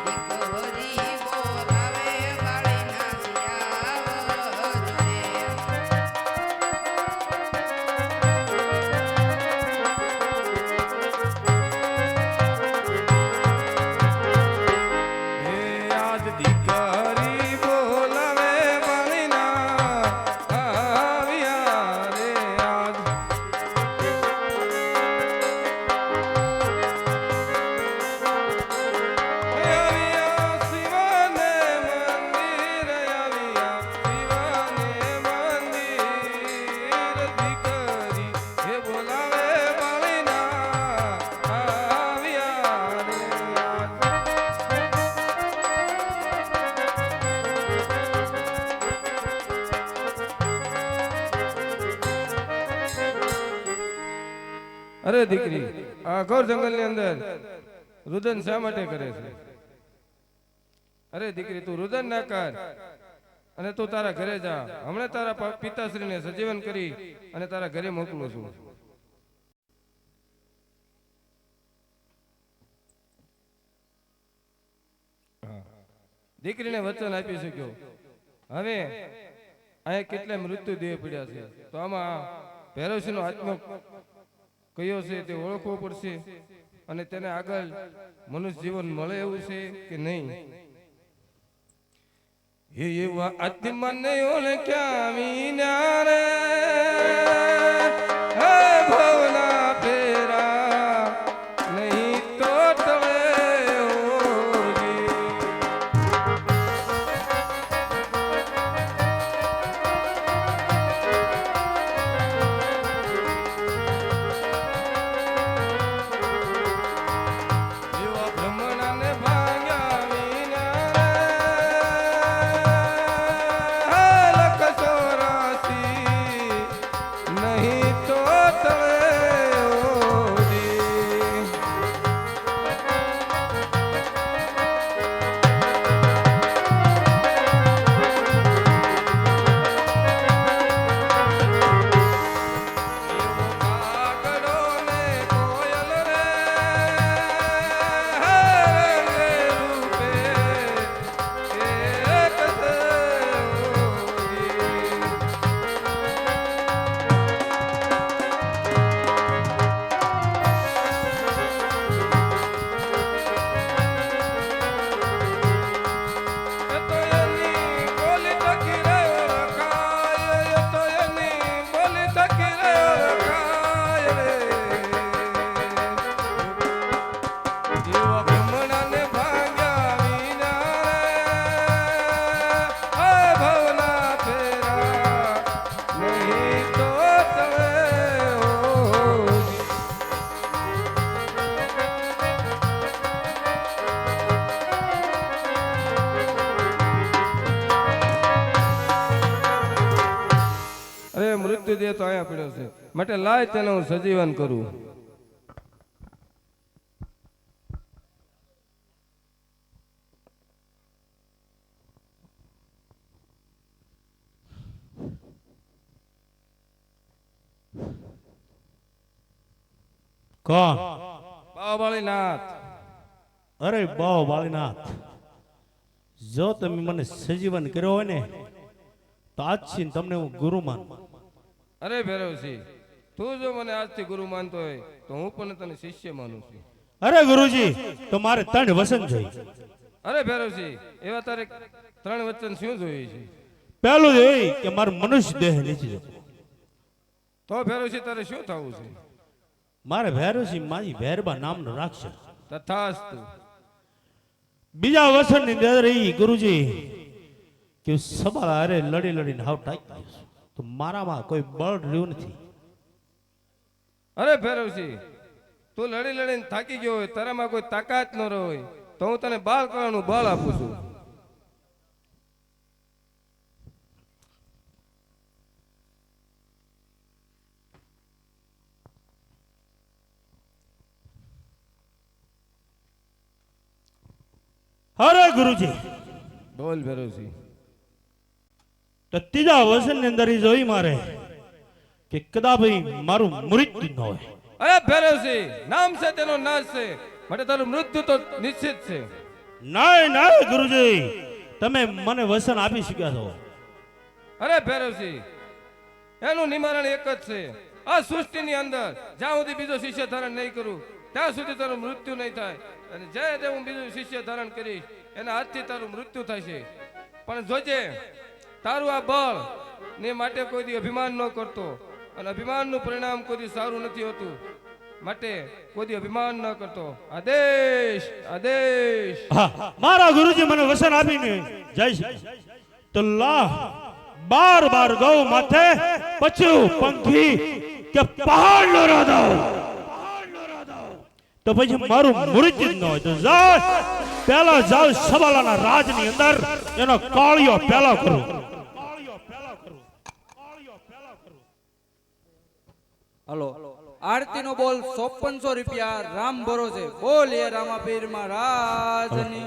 Speaker 10: દીકરી બોલાવે બાળીનાથ આવજો રે
Speaker 2: હે આજ દીકરી બોલાવે બાળીના આવ્યા રે આજ આવ્યા શિવને મંદિર આવ્યા શિવને મંદિર દીકરી હે બોલાવે બાળીના આવ્યા રે આજ અરે દીકરી આ ઘોર જંગલની અંદર રુદન શા માટે કરે છે અરે દીકરી તું રુદન ના કર અને તું તારા ઘરે જા હમણાં તારા પિતાશ્રીને સજીવન કરી અને તારા ઘરે મોકલું છું દીકરીને વચન આપી શક્યો હવે અહીંયા કેટલા મૃત્યુ દેહ પડ્યા છે તો આમાં ભૈરવસિંહનો આત્મા કયો છે તે ઓળખવો પડશે અને તેને આગળ મનુષ્ય જીવન મળે એવું છે કે નહીં એવા અતિ મને ઓળખ્યા વિના હે ભવના ફેરા નહીં તો તવે ઓજી. એવા ભ્રમણાને ભાંગ્યા વિના લખ 84 નહીં તો તવે ઓજી. કાગડો ને કોયલ રે રંગે રૂપે એક સે ઓજી. એ તો એની બોલી ટકી રે ઓળખાય, એ તો એની બોલી ટકી રે ઓળખાય રે. એવા ભ્રમણાને ભાંગ્યા વિના હે ભવના ફેરા નહીં તો તવે ઓજી. અરે મૃત્યુ દેહ તો અહીંયા પડ્યો છે, માટે લાય તેને હું સજીવન કરું.
Speaker 7: કોણ?
Speaker 2: બાવાળી નાથ.
Speaker 7: અરે બાવ બાળીનાથ, જો તમે મને સજીવન કર્યો હોય ને તો આજથી તમને હું ગુરુ માનું.
Speaker 2: અરે ભૈરવસિંહ, તું જો મને આજથી ગુરુ માનતો હોય તો હું પણ તને શિષ્ય માનું છું.
Speaker 7: અરે ગુરુજી, તો મારે 3 વસન જોઈએ.
Speaker 2: અરે ભૈરવસિંહ, એવા તારે 3 વચન શું જોઈએ છે?
Speaker 7: પહેલું તો એ કે મારું મનુષ્ય દેહ નીચી જવું.
Speaker 2: તો ભૈરવસિંહ તારે શું થવું છે?
Speaker 7: મારે ભૈરવસિંહ માજી ભૈરબા નામનો રાખશે.
Speaker 2: તથાસ્તુ.
Speaker 7: બીજા વસન ની અંદર એ ગુરુજી કે સવાલ અરે લડી લડીને હાવ ટાઈક ગયો છું. તો મારામાં કોઈ બળ રહ્યું નથી.
Speaker 2: અરે ભૈરવસિંહ, તું લડી લડીને થાકી ગયો હોય, તારામાં કોઈ તાકાત ન હોય તો હું તને બાળ કરવાનું બળ આપું છું.
Speaker 7: અરે ગુરુજી,
Speaker 2: બોલ ભૈરવસિંહ.
Speaker 7: તો ત્રીજા વસન ની અંદર ઈ જોઈ મારે કે કદાપી મારું મૃત્યુ ન હોય.
Speaker 2: અરે ભૈરવસિંહ, નામ છે તેનો નાશ છે, માટે તારું મૃત્યુ તો નિશ્ચિત છે.
Speaker 7: નાય નાય ગુરુજી, તમે મને વસન આપી શક્યા છો.
Speaker 2: અરે ભૈરવસિંહ, એનું નિવારણ એક જ છે. આ સૃષ્ટિની અંદર જ્યાં સુધી બીજો શિષ્ય ધારણ નહીં કરું ત્યાં સુધી તારું મૃત્યુ નહીં થાય, અને જે તે હું બીજું શિષ્ય ધારણ કરીશ એના હાથથી તારું મૃત્યુ થશે. પણ જોજે, તારું આ બળ ને માટે કોઈ દી અભિમાન ન કરતો, અને અભિમાનનું પરિણામ કોઈ દી સારું નથી હોતું, માટે કોઈ દી અભિમાન ન કરતો. આદેશ આદેશ.
Speaker 7: હા, મારા ગુરુજી મને વસન આપીને જય શ્રી તો લા 12 ગૌ માથે પચ્યું પંખી કે પહાડ નો રાધો, તો પછી મારું મૃત્યુ ન હોય તો જાય પેલા જાવ સવાલાના રાજની અંદર એનો કાળિયો પેલા કરું.
Speaker 11: હલો, આરતી નો બોલ 5400 રૂપિયા રામ ભરોસે. બોલીએ રામાપીર મહારાજની.